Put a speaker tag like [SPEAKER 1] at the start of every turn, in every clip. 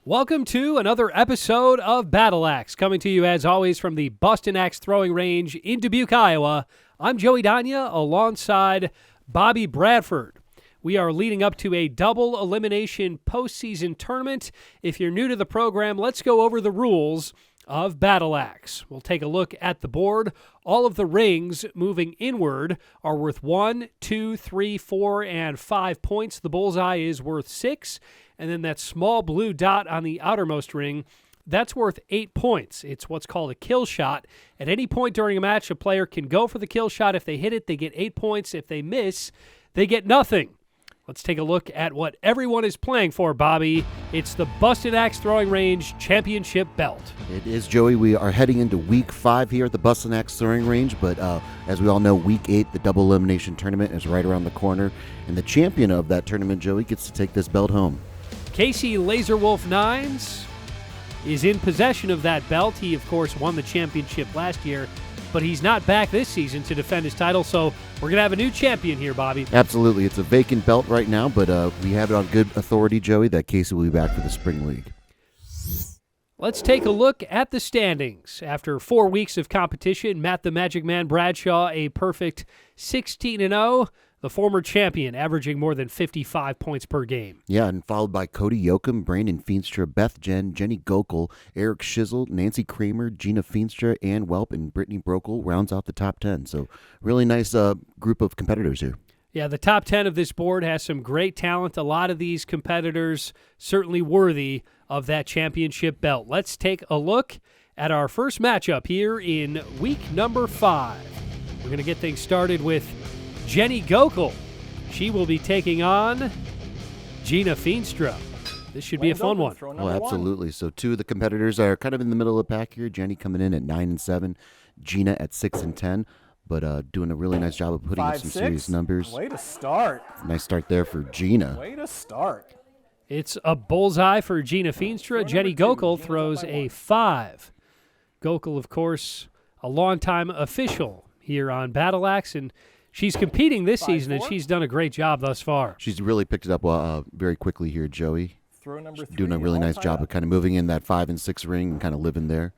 [SPEAKER 1] Welcome to another episode of Battle Axe, coming to you as always from the Boston Axe Throwing Range in Dubuque, Iowa. I'm Joey Danya alongside Bobby Bradford. We are leading up to a double elimination postseason tournament. If you're new to the program, let's go over the rules of Battle Axe. We'll take a look at the board. All of the rings moving inward are worth 1, 2, 3, 4, and 5 points. The bullseye is worth 6. And then that small blue dot on the outermost ring, that's worth 8 points. It's what's called a kill shot. At any point during a match, a player can go for the kill shot. If they hit it, they get 8 points. If they miss, they get nothing. Let's take a look at what everyone is playing for, Bobby. It's the Boston Axe Throwing Range Championship Belt.
[SPEAKER 2] It is, Joey. We are heading into Week 5 here at the Boston Axe Throwing Range, but as we all know, Week 8, the double elimination tournament, is right around the corner, and the champion of that tournament, Joey, gets to take this belt home.
[SPEAKER 1] Casey Laserwolf Nines is in possession of that belt. He, of course, won the championship last year, but he's not back this season to defend his title, so we're going to have a new champion here, Bobby.
[SPEAKER 2] Absolutely. It's a vacant belt right now, but we have it on good authority, Joey, that Casey will be back for the Spring League.
[SPEAKER 1] Let's take a look at the standings. After 4 weeks of competition, Matt the Magic Man Bradshaw, a perfect 16-0. The former champion, averaging more than 55 points per game.
[SPEAKER 2] Yeah, and followed by Cody Yocum, Brandon Feenstra, Beth, Jenny Gokul, Eric Shizzle, Nancy Kramer, Gina Feenstra, and Welp, and Brittany Brockel rounds out the top 10. So really nice group of competitors here.
[SPEAKER 1] Yeah, the top 10 of this board has some great talent. A lot of these competitors certainly worthy of that championship belt. Let's take a look at our first matchup here in week number 5. We're going to get things started with Jenny Gokul. She will be taking on Gina Feenstra. This should be a fun one.
[SPEAKER 2] Oh, absolutely. So two of the competitors are kind of in the middle of the pack here. Jenny coming in at 9-7, Gina at 6-10, but doing a really nice job of putting up some serious numbers.
[SPEAKER 3] Way to start.
[SPEAKER 2] Nice start there for Gina.
[SPEAKER 3] Way to start.
[SPEAKER 1] It's a bullseye for Gina Feenstra. Jenny Gokul throws a 5. Gokul, of course, a longtime official here on Battle Axe, and she's competing this season, and she's done a great job thus far.
[SPEAKER 2] She's really picked it up very quickly here, Joey.
[SPEAKER 3] Throw number 3,
[SPEAKER 2] doing a really nice job of kind of moving in that 5 and 6 ring and kind of living there.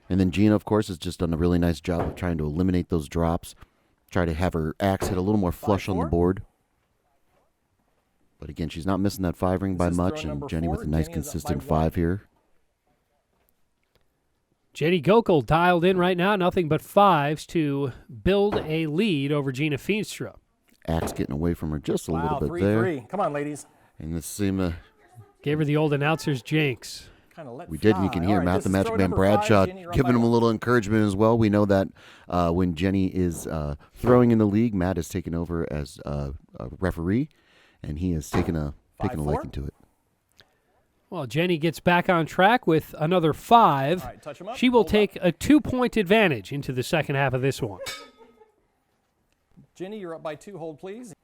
[SPEAKER 2] And then Gina, of course, has just done a really nice job of trying to eliminate those drops, try to have her axe hit a little more flush on the board. But again, she's not missing that 5 ring by much, and Jenny with a nice consistent 5 here.
[SPEAKER 1] Jenny Gokul dialed in right now, nothing but 5s to build a lead over Gina Feenstra.
[SPEAKER 2] Axe getting away from her just a little bit there.
[SPEAKER 3] 3-3. Come on, ladies.
[SPEAKER 2] And this seemed
[SPEAKER 1] gave her the old announcer's jinx.
[SPEAKER 2] We did, and you can hear Matt the Magic Man Bradshaw giving him a little encouragement as well. We know that when Jenny is throwing in the league, Matt is taking over as a referee, and he has taken a liking to it.
[SPEAKER 1] Well, Jenny gets back on track with another 5.
[SPEAKER 3] Right,
[SPEAKER 1] she will take a 2-point advantage into the second half of this one.
[SPEAKER 3] Jenny, you're up by 2. Hold, please.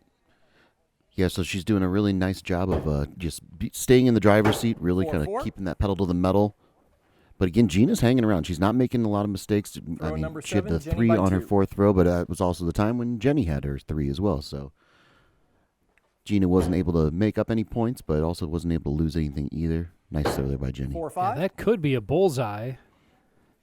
[SPEAKER 2] Yeah, so she's doing a really nice job of just staying in the driver's seat, really kind of keeping that pedal to the metal. But again, Gina's hanging around. She's not making a lot of mistakes. I mean, she had the 3 on her 4th throw, but it was also the time when Jenny had her 3 as well. So Gina wasn't able to make up any points, but also wasn't able to lose anything either. Nice throw there by Jenny.
[SPEAKER 3] 4-5.
[SPEAKER 1] Yeah, that could be a bullseye.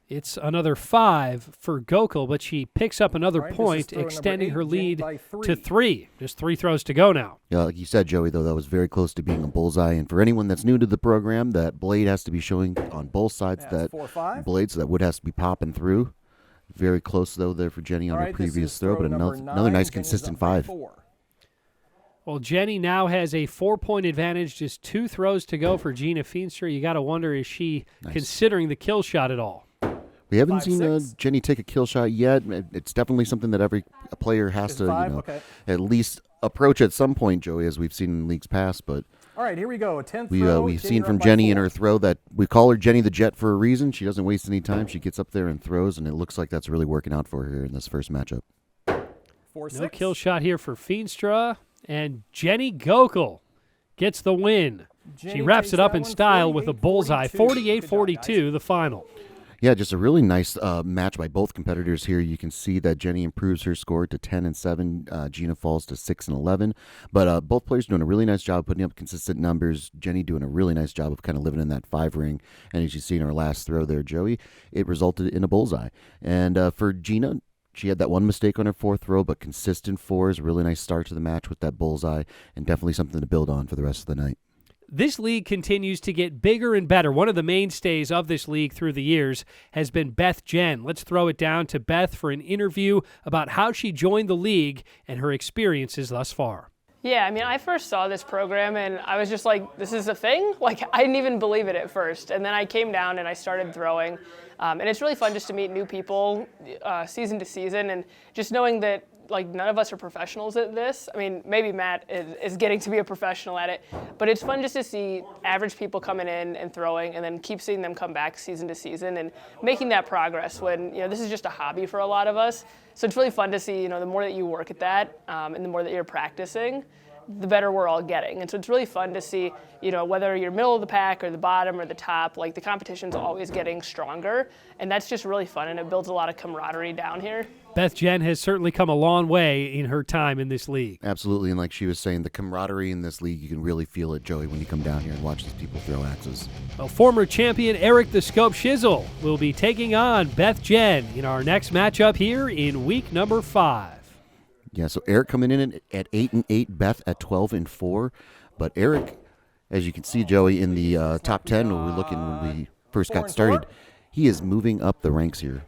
[SPEAKER 1] It's another 5 for Gokul, but she picks up another point, extending her lead to 3. Just 3 throws to go now.
[SPEAKER 2] Yeah, like you said, Joey, though, that was very close to being a bullseye. And for anyone that's new to the program, that blade has to be showing on both sides that blade, so that wood has to be popping through. Very close, though, there for Jenny on her previous throw, but another nice consistent 5.
[SPEAKER 1] Well, Jenny now has a 4-point advantage, just 2 throws to go for Gina Feenstra. You got to wonder, is she considering the kill shot at all?
[SPEAKER 2] We haven't seen Jenny take a kill shot yet. It's definitely something that every player has to at least approach at some point, Joey, as we've seen in leagues past. But
[SPEAKER 3] all right, here we go. 10th throw.
[SPEAKER 2] We've seen from Jenny in her throw that we call her Jenny the Jet for a reason. She doesn't waste any time. She gets up there and throws, and it looks like that's really working out for her in this first matchup.
[SPEAKER 3] 4-6.
[SPEAKER 1] No kill shot here for Feenstra, and Jenny Gokul gets the win. She wraps it up in style with a bullseye, 48-42, the final.
[SPEAKER 2] Yeah, just a really nice match by both competitors here. You can see that Jenny improves her score to 10 and 7. Gina falls to 6 and 11. But both players doing a really nice job putting up consistent numbers. Jenny doing a really nice job of kind of living in that 5 ring. And as you see in our last throw there, Joey, it resulted in a bullseye. And for Gina, she had that one mistake on her 4th throw, but consistent 4s. Really nice start to the match with that bullseye, and definitely something to build on for the rest of the night.
[SPEAKER 1] This league continues to get bigger and better. One of the mainstays of this league through the years has been Beth Jen. Let's throw it down to Beth for an interview about how she joined the league and her experiences thus far.
[SPEAKER 4] Yeah, I mean, I first saw this program and I was just like, this is a thing? Like, I didn't even believe it at first. And then I came down and I started throwing. And it's really fun just to meet new people season to season, and just knowing that like none of us are professionals at this. I mean, maybe Matt is getting to be a professional at it, but it's fun just to see average people coming in and throwing, and then keep seeing them come back season to season and making that progress when, this is just a hobby for a lot of us. So it's really fun to see, the more that you work at that and the more that you're practicing, the better we're all getting. And so it's really fun to see, whether you're middle of the pack or the bottom or the top, like the competition's always getting stronger. And that's just really fun, and it builds a lot of camaraderie down here.
[SPEAKER 1] Beth Jen has certainly come a long way in her time in this league.
[SPEAKER 2] Absolutely, and like she was saying, the camaraderie in this league, you can really feel it, Joey, when you come down here and watch these people throw axes.
[SPEAKER 1] Well, former champion Eric the Scope Shizzle will be taking on Beth Jen in our next matchup here in week number 5.
[SPEAKER 2] Yeah, so Eric coming in at 8 and 8, Beth at 12 and 4. But Eric, as you can see, Joey, in the top 10, when we first got started, he is moving up the ranks here.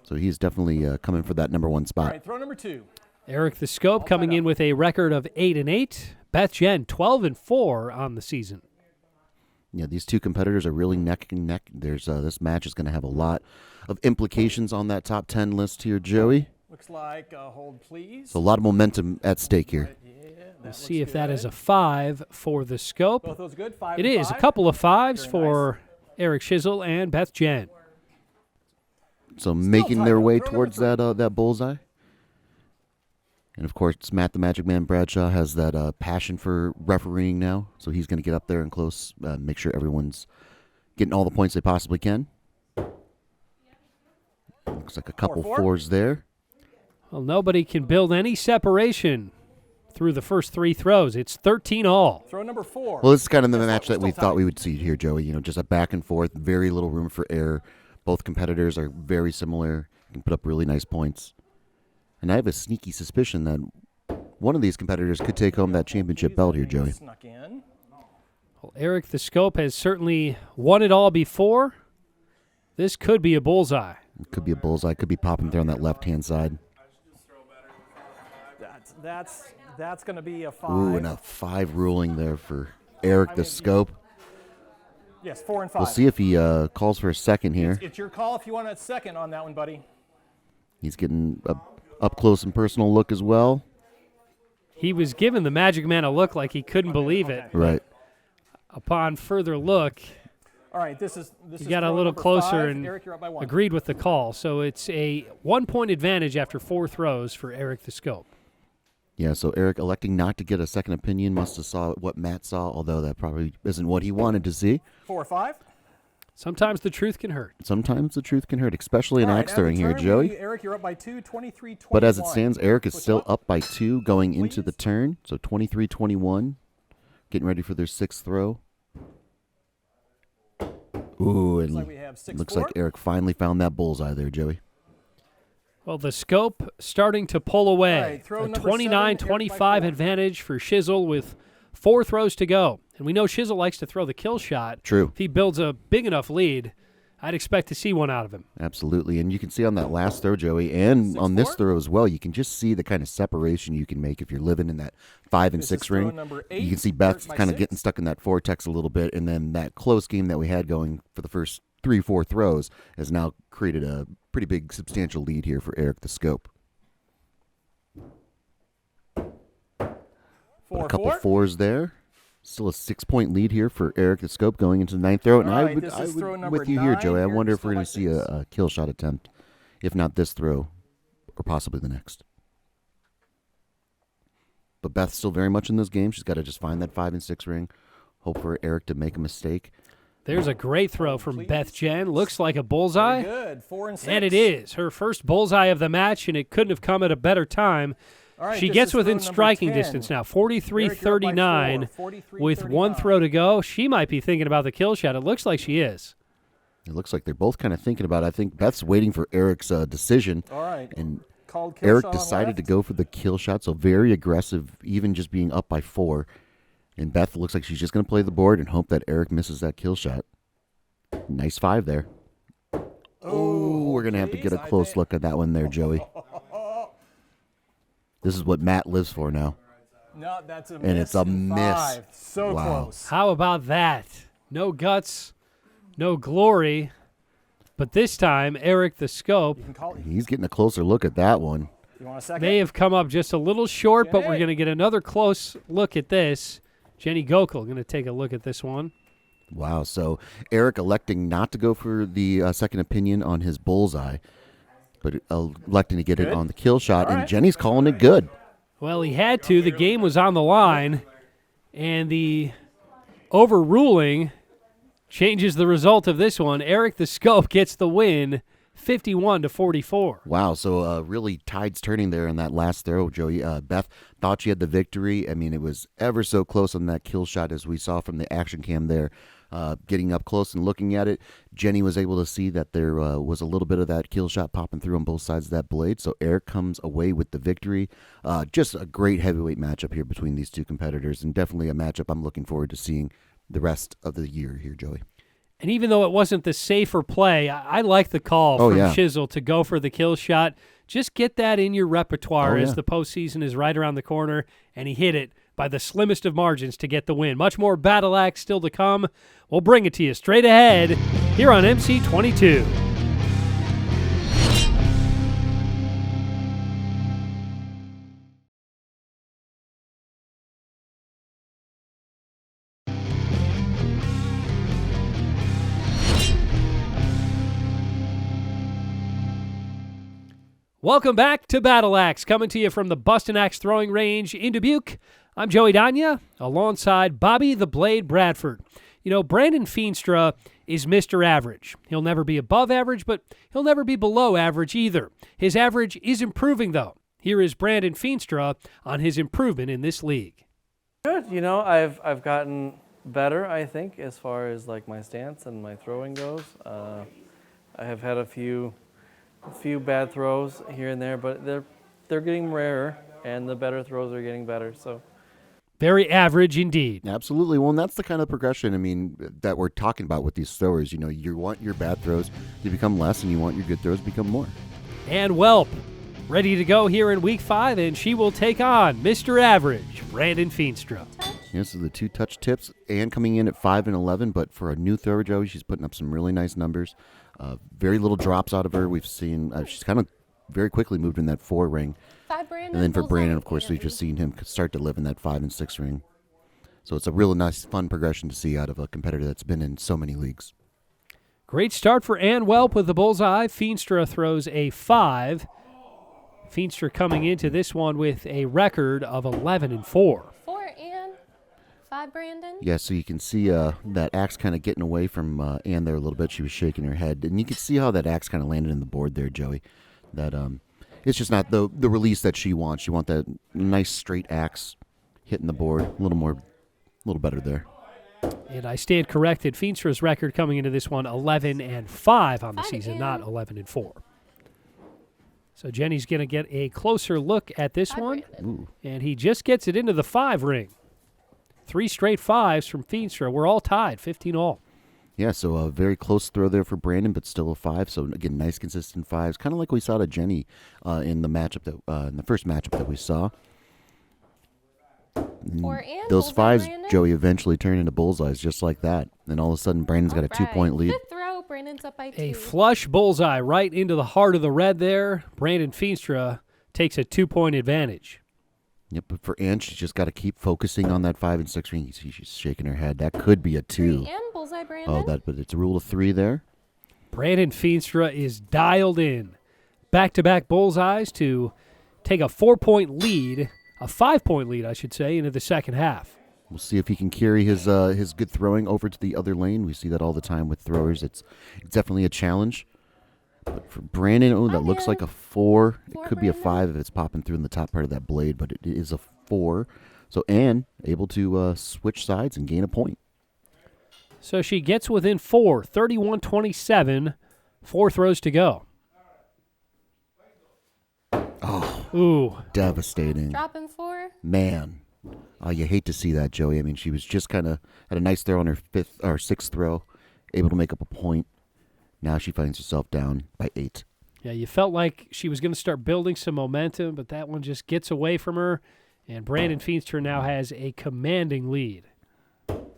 [SPEAKER 2] So he's definitely coming for that number 1 spot.
[SPEAKER 3] All right, throw number 2.
[SPEAKER 1] Eric the Scope coming in with a record of 8 and 8. Beth Jen 12 and 4 on the season.
[SPEAKER 2] Yeah, these two competitors are really neck and neck. This match is going to have a lot of implications on that top 10 list here, Joey.
[SPEAKER 3] Looks like hold, please.
[SPEAKER 2] So a lot of momentum at stake here.
[SPEAKER 1] We'll see if that is a 5 for the Scope.
[SPEAKER 3] Both those good. 5
[SPEAKER 1] It
[SPEAKER 3] and
[SPEAKER 1] is
[SPEAKER 3] 5.
[SPEAKER 1] a couple of 5s
[SPEAKER 3] Very
[SPEAKER 1] for
[SPEAKER 3] nice.
[SPEAKER 1] Eric Shizzle and Beth Jen.
[SPEAKER 2] So making their
[SPEAKER 3] tight.
[SPEAKER 2] way
[SPEAKER 3] Throw
[SPEAKER 2] towards
[SPEAKER 3] number
[SPEAKER 2] that bullseye. And, of course, Matt the Magic Man Bradshaw has that passion for refereeing now. So he's going to get up there and close, make sure everyone's getting all the points they possibly can. Looks like a couple
[SPEAKER 3] 4-4.
[SPEAKER 2] 4s there.
[SPEAKER 1] Well, nobody can build any separation through the first 3 throws. It's 13 all.
[SPEAKER 3] Throw number 4.
[SPEAKER 2] Well, this is kind of the
[SPEAKER 3] Guess what?
[SPEAKER 2] match
[SPEAKER 3] We're
[SPEAKER 2] that we
[SPEAKER 3] still
[SPEAKER 2] thought
[SPEAKER 3] tied.
[SPEAKER 2] we would see here, Joey. Just a back and forth, very little room for error. Both competitors are very similar, can put up really nice points. And I have a sneaky suspicion that one of these competitors could take home that championship belt here, Joey.
[SPEAKER 3] Snuck in.
[SPEAKER 1] Well, Eric the Scope has certainly won it all before. This could be a bullseye.
[SPEAKER 2] It could be a bullseye, could be popping there on that left-hand side.
[SPEAKER 3] That's going to be a 5.
[SPEAKER 2] Ooh, and a 5 ruling there for Eric the Scope.
[SPEAKER 3] Yes, 4 and 5.
[SPEAKER 2] We'll see if he calls for a second here.
[SPEAKER 3] It's your call if you want a second on that one, buddy.
[SPEAKER 2] He's getting a up close and personal look as well.
[SPEAKER 1] He was giving the Magic Man a look like he couldn't believe it.
[SPEAKER 2] Right.
[SPEAKER 1] Upon further look,
[SPEAKER 3] All right, this is
[SPEAKER 1] he got a little
[SPEAKER 3] number
[SPEAKER 1] closer
[SPEAKER 3] 5.
[SPEAKER 1] and
[SPEAKER 3] Eric, you're up by 1.
[SPEAKER 1] agreed with the call. So it's a 1-point advantage after 4 throws for Eric the Scope.
[SPEAKER 2] Yeah, so Eric electing not to get a second opinion must have saw what Matt saw, although that probably isn't what he wanted to see.
[SPEAKER 3] 4 or 5.
[SPEAKER 1] Sometimes the truth can hurt.
[SPEAKER 2] Sometimes the truth can hurt, especially in
[SPEAKER 3] All right,
[SPEAKER 2] axe throwing
[SPEAKER 3] at the
[SPEAKER 2] here,
[SPEAKER 3] turn,
[SPEAKER 2] Joey.
[SPEAKER 3] Eric, you're up by 2, 23-21.
[SPEAKER 2] But as it stands, Eric is
[SPEAKER 3] Switch
[SPEAKER 2] still
[SPEAKER 3] up.
[SPEAKER 2] up by 2 going into the
[SPEAKER 3] Please.
[SPEAKER 2] turn. So 23-21, getting ready for their 6th throw. Ooh, and
[SPEAKER 3] like we have 6-4.
[SPEAKER 2] looks like Eric finally found that bullseye there, Joey.
[SPEAKER 1] Well, the Scope starting to pull away.
[SPEAKER 3] All right, throw
[SPEAKER 1] A
[SPEAKER 3] number 7, Eric by
[SPEAKER 1] 29-25
[SPEAKER 3] 4.
[SPEAKER 1] advantage for Shizzle with 4 throws to go. And we know Shizzle likes to throw the kill shot.
[SPEAKER 2] True.
[SPEAKER 1] If he builds a big enough lead, I'd expect to see one out of him.
[SPEAKER 2] Absolutely. And you can see on that last throw, Joey, and on this
[SPEAKER 3] 6-4.
[SPEAKER 2] throw as well, you can just see the kind of separation you can make if you're living in that 5 and
[SPEAKER 3] This
[SPEAKER 2] 6
[SPEAKER 3] is throw
[SPEAKER 2] ring.
[SPEAKER 3] number
[SPEAKER 2] You
[SPEAKER 3] 8,
[SPEAKER 2] can see Beth
[SPEAKER 3] Eric by
[SPEAKER 2] kind of
[SPEAKER 3] 6.
[SPEAKER 2] getting stuck in that vortex a little bit, and then that close game that we had going for the first 3-4 throws has now created a pretty big substantial lead here for Eric the Scope.
[SPEAKER 3] 4
[SPEAKER 2] A couple
[SPEAKER 3] 4.
[SPEAKER 2] 4s there. Still a 6-point lead here for Eric the Scope going into the 9th throw. And
[SPEAKER 3] All
[SPEAKER 2] I
[SPEAKER 3] right,
[SPEAKER 2] would,
[SPEAKER 3] this
[SPEAKER 2] I
[SPEAKER 3] is throw
[SPEAKER 2] would
[SPEAKER 3] number
[SPEAKER 2] with you here,
[SPEAKER 3] 9.
[SPEAKER 2] Joey. I
[SPEAKER 3] Eric
[SPEAKER 2] wonder if
[SPEAKER 3] still
[SPEAKER 2] we're
[SPEAKER 3] by
[SPEAKER 2] going to see
[SPEAKER 3] 6.
[SPEAKER 2] a kill shot attempt, if not this throw, or possibly the next. But Beth's still very much in this game. She's got to just find that 5 and 6 ring, hope for Eric to make a mistake.
[SPEAKER 1] There's a great throw from Beth Jen. Looks like a bullseye.
[SPEAKER 3] Very good. 4 and 6.
[SPEAKER 1] And it is. Her first bullseye of the match, and it couldn't have come at a better time.
[SPEAKER 3] All right,
[SPEAKER 1] She
[SPEAKER 3] this
[SPEAKER 1] gets
[SPEAKER 3] is throw
[SPEAKER 1] within
[SPEAKER 3] number
[SPEAKER 1] striking
[SPEAKER 3] 10.
[SPEAKER 1] distance now,
[SPEAKER 3] Eric, you're up by
[SPEAKER 1] 43-39.
[SPEAKER 3] 4,
[SPEAKER 1] With 1
[SPEAKER 3] 43-39.
[SPEAKER 1] throw to go, she might be thinking about the kill shot. It looks like she is.
[SPEAKER 2] It looks like they're both kind of thinking about it. I think Beth's waiting for Eric's decision.
[SPEAKER 3] All right.
[SPEAKER 2] And
[SPEAKER 3] Called kill
[SPEAKER 2] Eric
[SPEAKER 3] shot on
[SPEAKER 2] decided to
[SPEAKER 3] left.
[SPEAKER 2] go for the kill shot, so very aggressive, even just being up by 4. And Beth looks like she's just going to play the board and hope that Eric misses that kill shot. Nice 5 there. Oh, we're going to have to get a close look at that one there, Joey. This is what Matt lives for now.
[SPEAKER 3] No, that's a miss.
[SPEAKER 2] And it's a
[SPEAKER 3] in
[SPEAKER 2] miss.
[SPEAKER 3] 5. So
[SPEAKER 2] Wow.
[SPEAKER 3] close.
[SPEAKER 1] How about that? No guts, no glory. But this time, Eric the Scope
[SPEAKER 3] You can call it.
[SPEAKER 2] He's getting a closer look at that one.
[SPEAKER 3] You want a second?
[SPEAKER 1] may have come up just a little short, but we're
[SPEAKER 3] Jenny.
[SPEAKER 1] going to get another close look at this. Jenny Gokul going to take a look at this one.
[SPEAKER 2] Wow, so Eric electing not to go for the second opinion on his bullseye, but electing to get it
[SPEAKER 3] Good.
[SPEAKER 2] on the kill shot,
[SPEAKER 3] All
[SPEAKER 2] and
[SPEAKER 3] right.
[SPEAKER 2] Jenny's calling it good.
[SPEAKER 1] Well, he had to. The game was on the line, and the overruling changes the result of this one. Eric the Scope gets the win, 51-44.
[SPEAKER 2] Wow, so really tides turning there in that last throw, Joey. Beth thought she had the victory. I mean, it was ever so close on that kill shot as we saw from the action cam there. Getting up close and looking at it, Jenny was able to see that there was a little bit of that kill shot popping through on both sides of that blade. So Eric comes away with the victory. Just a great heavyweight matchup here between these two competitors, and definitely a matchup I'm looking forward to seeing the rest of the year here, Joey.
[SPEAKER 1] And even though it wasn't the safer play, I like the call
[SPEAKER 2] Oh,
[SPEAKER 1] from
[SPEAKER 2] yeah.
[SPEAKER 1] Shizzle to go for the kill shot. Just get that in your repertoire
[SPEAKER 2] Oh,
[SPEAKER 1] as
[SPEAKER 2] yeah.
[SPEAKER 1] the postseason is right around the corner, and he hit it by the slimmest of margins to get the win. Much more Battle Axe still to come. We'll bring it to you straight ahead here on MC22. Welcome back to Battle Axe, coming to you from the Bustin' Axe Throwing Range in Dubuque. I'm Joey Danya, alongside Bobby the Blade Bradford. You know, Brandon Feenstra is Mr. Average. He'll never be above average, but he'll never be below average either. His average is improving, though. Here is Brandon Feenstra on his improvement in this league.
[SPEAKER 5] Good. You know, I've gotten better, I think, as far as like my stance and my throwing goes. I have had a few bad throws here and there, but they're getting rarer, and the better throws are getting better. So
[SPEAKER 1] Very average indeed.
[SPEAKER 2] Absolutely. Well, and that's the kind of progression, I mean, that we're talking about with these throwers. You know, you want your bad throws to become less, and you want your good throws to become more.
[SPEAKER 1] And Welp, ready to go here in Week 5, and she will take on Mr. Average, Brandon Feenstra.
[SPEAKER 2] Yes, so the 2-touch tips, and coming in at 5 and 11, but for a new thrower, Joey, she's putting up some really nice numbers. Very little drops out of her. We've seen she's kind of very quickly moved in that 4 ring. And then for Brandon, of course, we've just seen him start to live in that 5 and 6 ring. So it's a really nice, fun progression to see out of a competitor that's been in so many leagues.
[SPEAKER 1] Great start for Ann Welp with the bullseye. Feenstra throws a 5. Feenstra coming into this one with a record of 11-4.
[SPEAKER 6] 4 and 5, Brandon.
[SPEAKER 2] Yeah, so you can see that axe kind of getting away from Ann there a little bit. She was shaking her head. And you can see how that axe kind of landed in the board there, Joey. That it's just not the release that she wants. She wants that nice straight axe hitting the board. A little better there.
[SPEAKER 1] And I stand corrected. Feenstra's record coming into this one 11-5 on the
[SPEAKER 6] 5
[SPEAKER 1] season,
[SPEAKER 6] and-
[SPEAKER 1] not 11-4. So Jenny's going to get a closer look at this
[SPEAKER 6] 5,
[SPEAKER 1] one,
[SPEAKER 6] Brandon.
[SPEAKER 2] Ooh.
[SPEAKER 1] and he just gets it into the 5 ring. 3 straight 5s from Feenstra. We're all tied, 15 all.
[SPEAKER 2] Yeah, so a very close throw there for Brandon, but still a 5. So again, nice consistent 5s, kind of like we saw to Jenny in the matchup that in the first matchup that we saw.
[SPEAKER 6] 4 and
[SPEAKER 2] Those
[SPEAKER 6] bullseye,
[SPEAKER 2] 5s,
[SPEAKER 6] Brandon.
[SPEAKER 2] Joey, eventually turn into bullseyes just like that. And all of a sudden, Brandon's got a 2-point lead.
[SPEAKER 6] Fifth throw, Brandon's up by 2.
[SPEAKER 1] A flush bullseye right into the heart of the red there. Brandon Feenstra takes a 2-point advantage.
[SPEAKER 2] Yep, but for Ann, she's just got to keep focusing on that 5 and 6 ring. You see she's shaking her head. That could be a 2.
[SPEAKER 6] 3 and bullseye, Brandon.
[SPEAKER 2] But it's a rule of 3 there.
[SPEAKER 1] Brandon Feenstra is dialed in. Back-to-back bullseyes to take a 4-point lead, a 5-point lead, I should say, into the second half.
[SPEAKER 2] We'll see if he can carry his good throwing over to the other lane. We see that all the time with throwers. It's definitely a challenge. But for Brandon, that looks like a 4. It could be a 5 if it's popping through in the top part of that blade, but it is a 4. So Ann able to switch sides and gain a point.
[SPEAKER 1] So she gets within 4, 31-27, 4 throws to go.
[SPEAKER 2] Oh,
[SPEAKER 1] ooh,
[SPEAKER 2] devastating.
[SPEAKER 6] Dropping 4.
[SPEAKER 2] Man, you hate to see that, Joey. I mean, she was just kind of had a nice throw on her 5th or 6th throw, able to make up a point. Now she finds herself down by 8.
[SPEAKER 1] Yeah, you felt like she was going to start building some momentum, but that one just gets away from her, and Brandon Feenstra now has a commanding lead.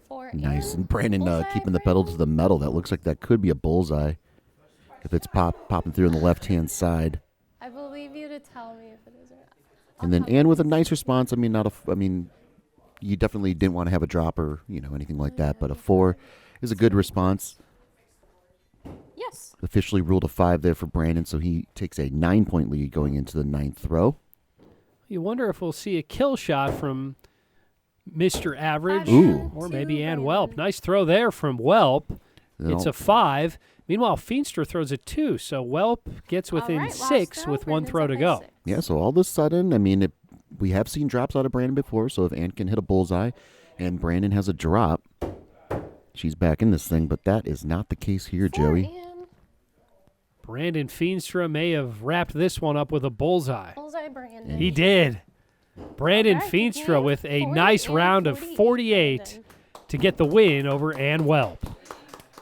[SPEAKER 6] 4.
[SPEAKER 2] Nice, and Brandon
[SPEAKER 6] Bullseye,
[SPEAKER 2] keeping the pedal to the metal. That looks like that could be a bullseye if it's popping through on the left-hand side.
[SPEAKER 6] I believe you to tell me if it is or not.
[SPEAKER 2] And then Ann with a nice response. I mean, you definitely didn't want to have a drop or anything like that, but a 4 is a good response.
[SPEAKER 6] Yes.
[SPEAKER 2] Officially ruled a 5 there for Brandon, so he takes a 9-point lead going into the 9th throw.
[SPEAKER 1] You wonder if we'll see a kill shot from Mr. Average
[SPEAKER 2] Ooh.
[SPEAKER 1] or maybe Ann Welp. Nice throw there from Welp. It's a 5. Meanwhile, Feenstra throws a 2, so Welp gets within
[SPEAKER 6] All right, last
[SPEAKER 1] 6
[SPEAKER 6] throw.
[SPEAKER 1] with 1
[SPEAKER 6] Brandon's
[SPEAKER 1] throw
[SPEAKER 6] up
[SPEAKER 1] to
[SPEAKER 6] by
[SPEAKER 1] go.
[SPEAKER 6] 6.
[SPEAKER 2] Yeah, so all of a sudden, I mean, we have seen drops out of Brandon before, so if Ann can hit a bullseye and Brandon has a drop, she's back in this thing, but that is not the case here,
[SPEAKER 6] 4
[SPEAKER 2] Joey.
[SPEAKER 6] and
[SPEAKER 1] Brandon Feenstra may have wrapped this one up with a bullseye.
[SPEAKER 6] bullseye, Brandon.
[SPEAKER 1] He did. Brandon
[SPEAKER 6] All right,
[SPEAKER 1] Feenstra
[SPEAKER 6] good
[SPEAKER 1] with a
[SPEAKER 6] 40
[SPEAKER 1] nice
[SPEAKER 6] and
[SPEAKER 1] round of 48
[SPEAKER 6] Brandon.
[SPEAKER 1] to get the win over Ann Welp.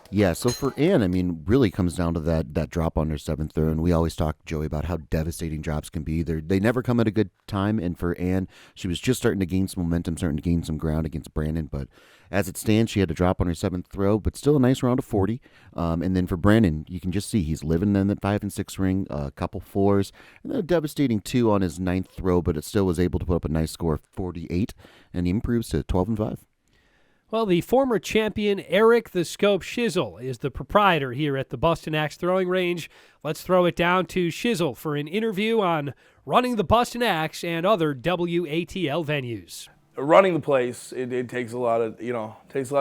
[SPEAKER 2] Yeah, so for Ann, I mean, really comes down to that drop on her 7th throw, and we always talk, Joey, about how devastating drops can be. They never come at a good time, and for Ann, she was just starting to gain some momentum, starting to gain some ground against Brandon, but as it stands, she had to drop on her 7th throw, but still a nice round of 40. And then for Brandon, you can just see he's living in that 5 and 6 ring, a couple 4s, and then a devastating 2 on his 9th throw, but it still was able to put up a nice score of 48, and he improves to 12 and 5.
[SPEAKER 1] Well, the former champion Eric the Scope Shizzle is the proprietor here at the Bustin' Axe Throwing Range. Let's throw it down to Shizzle for an interview on running the Bustin' Axe and other WATL venues.
[SPEAKER 7] Running the place, it takes a lot of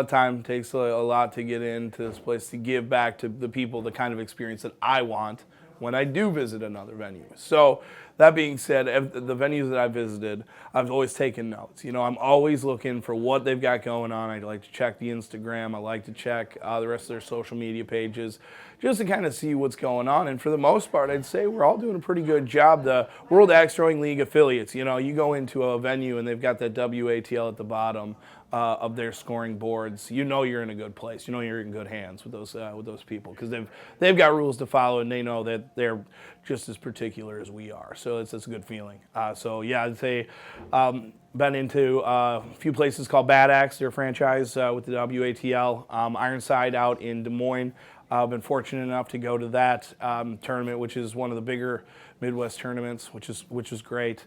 [SPEAKER 7] time, takes a lot to get into this place, to give back to the people the kind of experience that I want when I do visit another venue. So that being said, the venues that I visited, I've always taken notes. I'm always looking for what they've got going on. I like to check the Instagram. I like to check the rest of their social media pages just to kind of see what's going on. And for the most part, I'd say we're all doing a pretty good job. The World Axe Throwing League affiliates, you go into a venue and they've got that WATL at the bottom of their scoring boards. You're in a good place. You're in good hands with those people, because they've got rules to follow, and they know that they're just as particular as we are. So it's a good feeling. So yeah, I'd say been into a few places called Bad Axe, their franchise with the WATL. Ironside out in Des Moines. I've been fortunate enough to go to that tournament, which is one of the bigger Midwest tournaments, which is great.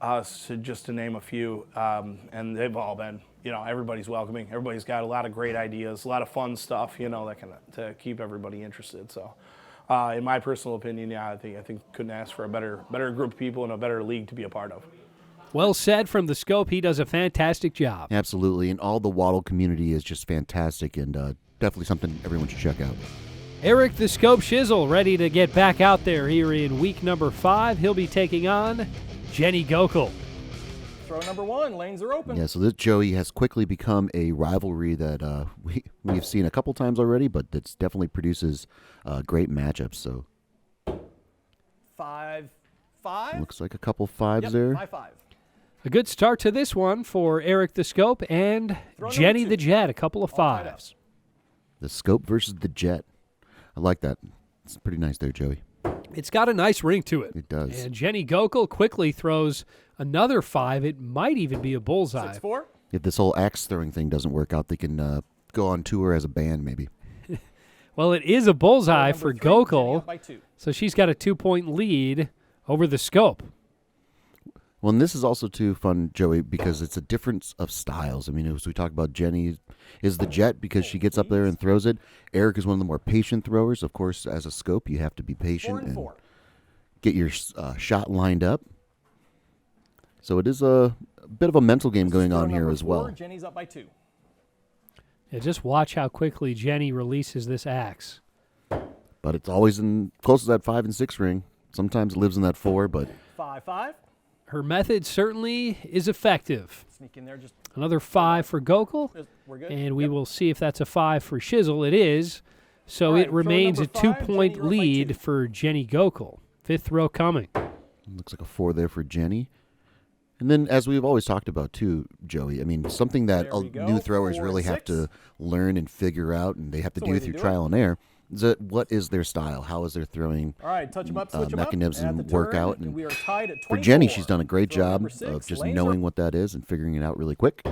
[SPEAKER 7] So just to name a few, and they've all been, everybody's welcoming. Everybody's got a lot of great ideas, a lot of fun stuff, that kind of to keep everybody interested. So, in my personal opinion, yeah, I think couldn't ask for a better group of people and a better league to be a part of.
[SPEAKER 1] Well said from the Scope. He does a fantastic job.
[SPEAKER 2] Absolutely, and all the Waddle community is just fantastic, and definitely something everyone should check out.
[SPEAKER 1] Eric the Scope Shizzle ready to get back out there here in week number 5. He'll be taking on Jenny Gokul.
[SPEAKER 3] Throw number 1. Lanes are open.
[SPEAKER 2] Yeah, so this Joey has quickly become a rivalry that we've seen a couple times already, but that definitely produces great matchups. So
[SPEAKER 3] 5.
[SPEAKER 2] looks like a couple 5s
[SPEAKER 3] Yep,
[SPEAKER 2] there.
[SPEAKER 3] 5.
[SPEAKER 1] A good start to this one for Eric the Scope and
[SPEAKER 3] Throw
[SPEAKER 1] Jenny
[SPEAKER 3] number 2.
[SPEAKER 1] the Jet, a couple of
[SPEAKER 3] All tied up.
[SPEAKER 1] 5s.
[SPEAKER 2] The Scope versus the Jet. I like that. It's pretty nice there, Joey.
[SPEAKER 1] It's got a nice ring to it.
[SPEAKER 2] It does.
[SPEAKER 1] And Jenny Gokul quickly throws another 5. It might even be a bullseye.
[SPEAKER 3] 6-4.
[SPEAKER 2] If this whole axe throwing thing doesn't work out, they can go on tour as a band maybe.
[SPEAKER 1] Well, it is a bullseye
[SPEAKER 3] Number
[SPEAKER 1] for
[SPEAKER 3] 3, Jenny
[SPEAKER 1] Gokul,
[SPEAKER 3] up by 2.
[SPEAKER 1] so she's got a 2-point lead over the Scope.
[SPEAKER 2] Well, and this is also too fun, Joey, because it's a difference of styles. I mean, as we talk about, Jenny is the Jet because she gets up there and throws it. Eric is one of the more patient throwers. Of course, as a Scope, you have to be
[SPEAKER 3] 4
[SPEAKER 2] patient
[SPEAKER 3] and
[SPEAKER 2] and
[SPEAKER 3] 4.
[SPEAKER 2] get your shot lined up. So it is a bit of a mental game
[SPEAKER 3] This is
[SPEAKER 2] going
[SPEAKER 3] throw
[SPEAKER 2] on here
[SPEAKER 3] number
[SPEAKER 2] as
[SPEAKER 3] 4.
[SPEAKER 2] well.
[SPEAKER 3] Jenny's up by 2.
[SPEAKER 1] Yeah, just watch how quickly Jenny releases this axe.
[SPEAKER 2] But it's always in close to that 5 and 6 ring. Sometimes it lives in that 4, but
[SPEAKER 3] 5-5.
[SPEAKER 1] Her method certainly is effective.
[SPEAKER 3] Sneak in there. Just
[SPEAKER 1] Another 5 for Gokul,
[SPEAKER 3] we're good.
[SPEAKER 1] and we will see if that's a 5 for Shizzle. It is. So
[SPEAKER 3] All right,
[SPEAKER 1] it remains
[SPEAKER 3] throw
[SPEAKER 1] a
[SPEAKER 3] number 5,
[SPEAKER 1] 2-point
[SPEAKER 3] Jenny, you're up by
[SPEAKER 1] lead
[SPEAKER 3] 2.
[SPEAKER 1] for Jenny Gokul. 5th throw coming.
[SPEAKER 2] looks like a 4 there for Jenny. And then, as we've always talked about, too, Joey, I mean, something that
[SPEAKER 3] There we go.
[SPEAKER 2] new throwers
[SPEAKER 3] 4
[SPEAKER 2] really
[SPEAKER 3] and
[SPEAKER 2] have
[SPEAKER 3] 6.
[SPEAKER 2] to learn and figure out, and they have to
[SPEAKER 3] That's the
[SPEAKER 2] do
[SPEAKER 3] way
[SPEAKER 2] through
[SPEAKER 3] they do
[SPEAKER 2] trial and error, is that what is their style? How is their throwing
[SPEAKER 3] All right, touch 'em up, switch 'em up.
[SPEAKER 2] mechanism
[SPEAKER 3] At the
[SPEAKER 2] work
[SPEAKER 3] turn,
[SPEAKER 2] out? And
[SPEAKER 3] we are tied at 24.
[SPEAKER 2] for Jenny, she's done a great
[SPEAKER 3] Throw
[SPEAKER 2] job
[SPEAKER 3] number
[SPEAKER 2] of
[SPEAKER 3] 6,
[SPEAKER 2] just
[SPEAKER 3] lanes
[SPEAKER 2] knowing
[SPEAKER 3] are-
[SPEAKER 2] what that is and figuring it out really quick.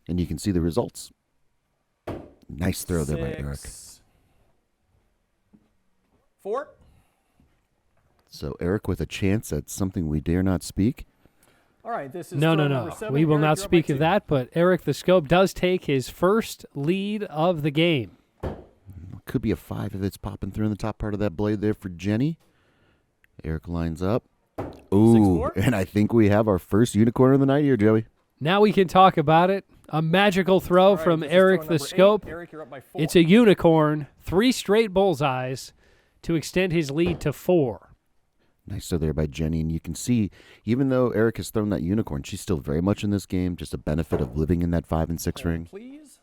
[SPEAKER 2] And you can see the results. Nice throw there by Eric.
[SPEAKER 3] 6. 4.
[SPEAKER 2] So Eric with a chance at something we dare not speak.
[SPEAKER 3] All right, this is
[SPEAKER 1] No.
[SPEAKER 3] throw number 7.
[SPEAKER 1] We will
[SPEAKER 3] Eric,
[SPEAKER 1] not
[SPEAKER 3] you're up by
[SPEAKER 1] speak of
[SPEAKER 3] 2.
[SPEAKER 1] that, but Eric the Scope does take his first lead of the game.
[SPEAKER 2] Could be a 5 if it's popping through in the top part of that blade there for Jenny. Eric lines up. Ooh,
[SPEAKER 3] 6-4.
[SPEAKER 2] and I think we have our first unicorn of the night here, Joey.
[SPEAKER 1] Now we can talk about it. A magical throw
[SPEAKER 3] All right,
[SPEAKER 1] from
[SPEAKER 3] this is
[SPEAKER 1] Eric
[SPEAKER 3] throw
[SPEAKER 1] the
[SPEAKER 3] number 8.
[SPEAKER 1] Scope.
[SPEAKER 3] Eric, you're up by 4.
[SPEAKER 1] It's a unicorn. 3 straight bullseyes to extend his lead to 4.
[SPEAKER 2] Nice throw there by Jenny, and you can see, even though Eric has thrown that unicorn, she's still very much in this game, just a benefit of living in that 5 and 6 ring.
[SPEAKER 3] Please.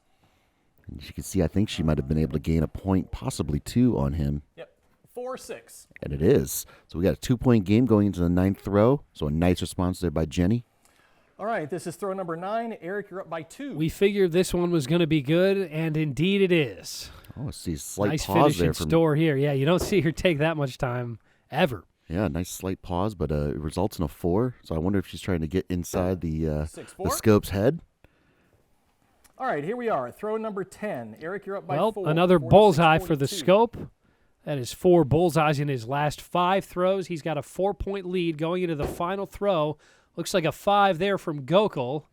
[SPEAKER 2] And you can see, I think she might have been able to gain a point, possibly 2 on him,
[SPEAKER 3] Yep. 4-6.
[SPEAKER 2] and it is. So we got a 2-point game going into the 9th throw, so a nice response there by Jenny.
[SPEAKER 3] All right, this is throw number 9. Eric, you're up by 2.
[SPEAKER 1] We figured this one was going to be good, and indeed it is.
[SPEAKER 2] Oh, I see a slight
[SPEAKER 1] Nice
[SPEAKER 2] pause
[SPEAKER 1] finish
[SPEAKER 2] there
[SPEAKER 1] in
[SPEAKER 2] from
[SPEAKER 1] store here. Yeah, you don't see her take that much time ever.
[SPEAKER 2] nice slight pause, but it results in a 4. So I wonder if she's trying to get inside the
[SPEAKER 3] 6-4.
[SPEAKER 2] scope's head.
[SPEAKER 3] All right, here we are. Throw number 10. Eric, you're up by
[SPEAKER 1] Well,
[SPEAKER 3] 4.
[SPEAKER 1] another
[SPEAKER 3] 46,
[SPEAKER 1] bullseye for the
[SPEAKER 3] 42.
[SPEAKER 1] Scope. That is 4 bullseyes in his last 5 throws. He's got a 4-point lead going into the final throw. Looks like a 5 there from Gokul.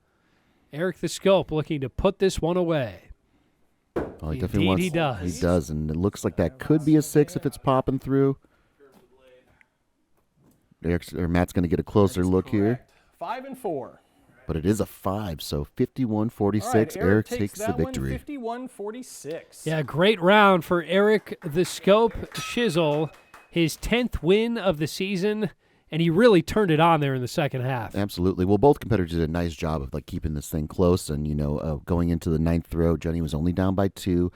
[SPEAKER 1] Eric the Scope looking to put this one away.
[SPEAKER 2] Oh, he
[SPEAKER 1] Indeed
[SPEAKER 2] definitely wants.
[SPEAKER 1] he does.
[SPEAKER 2] He does, and it looks like that could be a 6 if it's popping through. Matt's going to get a closer look here,
[SPEAKER 3] Correct. 5 and 4.
[SPEAKER 2] but it is a 5, so 51-46.
[SPEAKER 3] All right,
[SPEAKER 2] Eric takes the
[SPEAKER 3] that one,
[SPEAKER 2] victory.
[SPEAKER 3] 51-46.
[SPEAKER 1] Yeah, great round for Eric the Scope Shizzle. His 10th win of the season, and he really turned it on there in the second half.
[SPEAKER 2] Absolutely. Well, both competitors did a nice job of keeping this thing close, and going into the 9th throw, Jenny was only down by 2.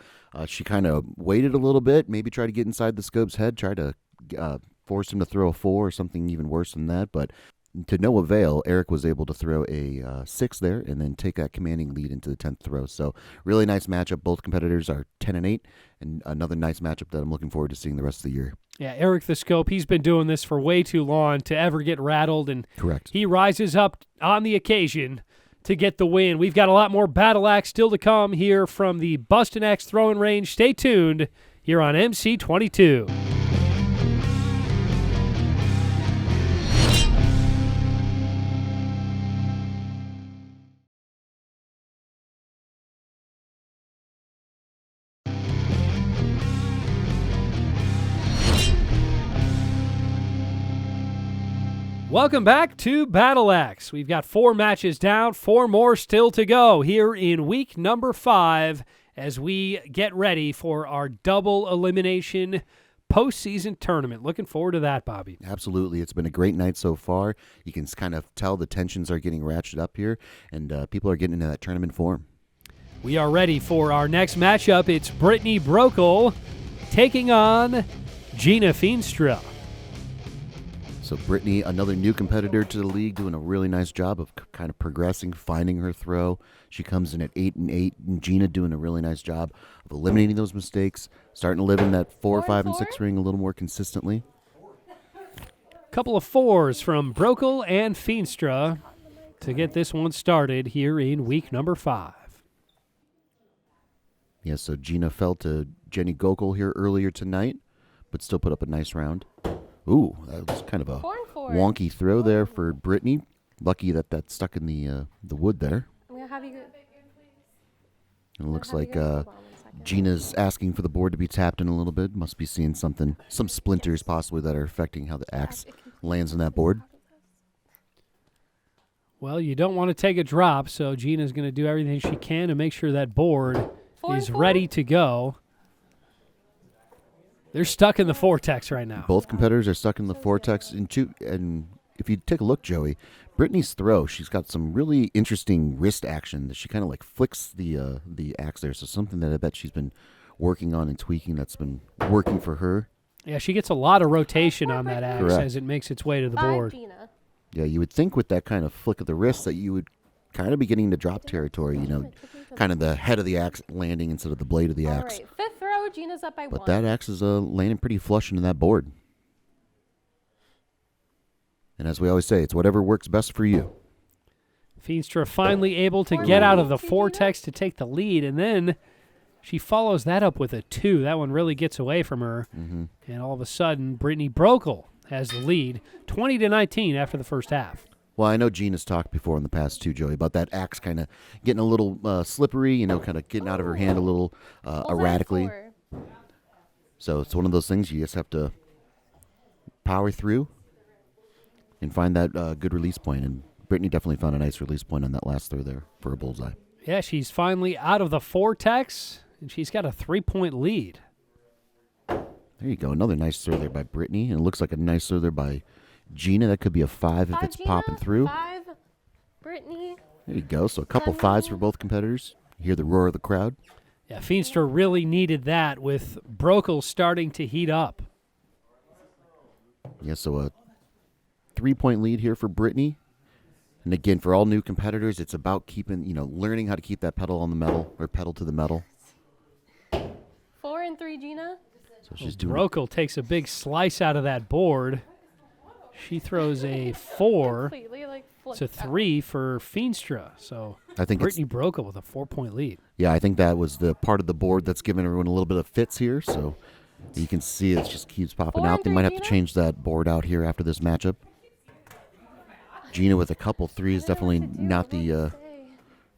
[SPEAKER 2] She kind of waited a little bit, maybe tried to get inside the Scope's head, try to force him to throw a 4 or something even worse than that, but to no avail. Eric was able to throw a 6 there and then take that commanding lead into the 10th throw. So really nice matchup. Both competitors are 10-8, and another nice matchup that I'm looking forward to seeing the rest of the year.
[SPEAKER 1] Yeah, Eric the Scope, he's been doing this for way too long to ever get rattled, and
[SPEAKER 2] Correct.
[SPEAKER 1] he rises up on the occasion to get the win. We've got a lot more Battle Axe still to come here from the Bustin' Axe throwing range. Stay tuned here on MC22. Welcome back to Battle Axe. We've got 4 matches down, 4 more still to go here in week number 5 as we get ready for our double elimination postseason tournament. Looking forward to that, Bobby.
[SPEAKER 2] Absolutely. It's been a great night so far. You can kind of tell the tensions are getting ratcheted up here, and people are getting into that tournament form.
[SPEAKER 1] We are ready for our next matchup. It's Brittany Brockel taking on Gina Feenstra.
[SPEAKER 2] So Brittany, another new competitor to the league, doing a really nice job of kind of progressing, finding her throw. She comes in at 8-8, and Gina doing a really nice job of eliminating those mistakes, starting to live in that 4, 5, and 6 ring a little more consistently.
[SPEAKER 1] Couple of 4s from Brockel and Feenstra to get this one started here in week number 5.
[SPEAKER 2] Yeah, so Gina fell to Jenny Gokul here earlier tonight, but still put up a nice round. Ooh, that was kind of a
[SPEAKER 6] 4 and 4.
[SPEAKER 2] wonky throw there for Brittany. Lucky that stuck in the wood there.
[SPEAKER 6] I'm gonna have you.
[SPEAKER 2] And it looks
[SPEAKER 6] have you
[SPEAKER 2] like
[SPEAKER 6] guys hold on 1 second.
[SPEAKER 2] Gina's asking for the board to be tapped in a little bit. Must be seeing something, some splinters possibly that are affecting how the axe lands on that board.
[SPEAKER 1] Well, you don't want to take a drop, so Gina's going to do everything she can to make sure that board is ready to go. They're stuck in the vortex right now.
[SPEAKER 2] Both competitors are stuck in the vortex. And if you take a look, Joey, Brittany's throw, she's got some really interesting wrist action that she kind of like flicks the axe there. So something that I bet she's been working on and tweaking that's been working for her.
[SPEAKER 1] Yeah, she gets a lot of rotation on that axe
[SPEAKER 2] Correct.
[SPEAKER 1] as it makes its way to the board.
[SPEAKER 6] Gina.
[SPEAKER 2] Yeah, you would think with that kind of flick of the wrist that you would kind of be getting to drop territory, kind of the head of the axe landing instead of the blade of the axe.
[SPEAKER 6] All right, fifth throw. Gina's up by
[SPEAKER 2] But
[SPEAKER 6] 1.
[SPEAKER 2] that axe is landing pretty flush into that board. And as we always say, it's whatever works best for you.
[SPEAKER 1] Feenstra finally able to get out of the vortex to take the lead, and then she follows that up with a 2. That one really gets away from her.
[SPEAKER 2] Mm-hmm.
[SPEAKER 1] And all of a sudden, Brittany Brockel has the lead, 20-19 after the first half.
[SPEAKER 2] Well, I know Gina's talked before in the past too, Joey, about that axe kind of getting a little slippery, kind of getting out of her hand a little erratically. So it's one of those things you just have to power through and find that good release point. And Brittany definitely found a nice release point on that last throw there for a bullseye.
[SPEAKER 1] Yeah, she's finally out of the vortex, and she's got a 3-point lead.
[SPEAKER 2] There you go. Another nice throw there by Brittany. And it looks like a nice throw there by Gina. That could be a 5 if it's
[SPEAKER 6] Gina,
[SPEAKER 2] popping through.
[SPEAKER 6] 5, Brittany.
[SPEAKER 2] There you go. So a couple 5s for both competitors. You hear the roar of the crowd.
[SPEAKER 1] Yeah, Feenstra really needed that with Brockel starting to heat up.
[SPEAKER 2] Yeah, so a 3-point lead here for Brittany. And again, for all new competitors, it's about keeping, learning how to keep that pedal on the metal or pedal to the metal.
[SPEAKER 6] 4 and 3, Gina.
[SPEAKER 2] So she's doing
[SPEAKER 1] Brockel takes a big slice out of that board. She throws a 4
[SPEAKER 6] Completely
[SPEAKER 1] to 3 for Feenstra. So
[SPEAKER 2] I think
[SPEAKER 1] Brittany Brockel with a 4-point lead.
[SPEAKER 2] Yeah, I think that was the part of the board that's giving everyone a little bit of fits here. So you can see it just keeps popping
[SPEAKER 6] 4
[SPEAKER 2] out.
[SPEAKER 6] and
[SPEAKER 2] They
[SPEAKER 6] 3,
[SPEAKER 2] might have to
[SPEAKER 6] Gina.
[SPEAKER 2] change that board out here after this matchup. Gina with a couple 3s, definitely not the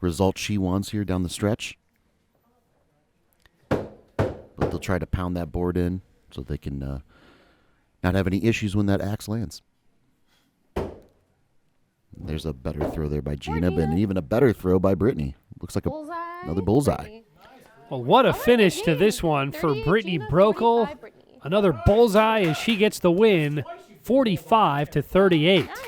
[SPEAKER 2] result she wants here down the stretch. But they'll try to pound that board in so they can not have any issues when that axe lands. There's a better throw there by Gina, but even a better throw by Brittany. Looks like another bullseye.
[SPEAKER 6] Brittany.
[SPEAKER 1] Well, what a finish to
[SPEAKER 6] 38,
[SPEAKER 1] this one for
[SPEAKER 6] 38,
[SPEAKER 1] Brittany
[SPEAKER 6] Gina,
[SPEAKER 1] Brockel.
[SPEAKER 6] 45, Brittany.
[SPEAKER 1] Another bullseye as she gets the win, 45-38.
[SPEAKER 6] Nice.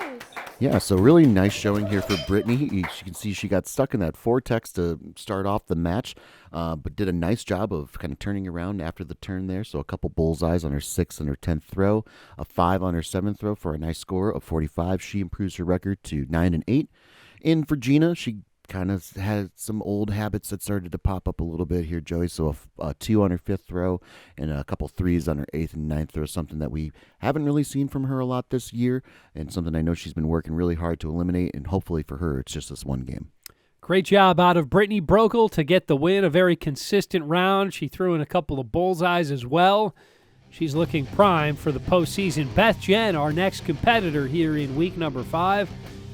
[SPEAKER 2] Yeah, so really nice showing here for Brittany. You can see she got stuck in that vortex to start off the match, but did a nice job of kind of turning around after the turn there. So a couple bullseyes on her 6th and her 10th throw, a 5 on her 7th throw for a nice score of 45. She improves her record to 9-8. And for Gina, she kind of had some old habits that started to pop up a little bit here, Joey. So a 2 on her 5th throw and a couple 3s on her 8th and 9th throw, something that we haven't really seen from her a lot this year and something I know she's been working really hard to eliminate. And hopefully for her, it's just this one game.
[SPEAKER 1] Great job out of Brittany Brockel to get the win. A very consistent round. She threw in a couple of bullseyes as well. She's looking prime for the postseason. Beth Jen, our next competitor here in week number 5.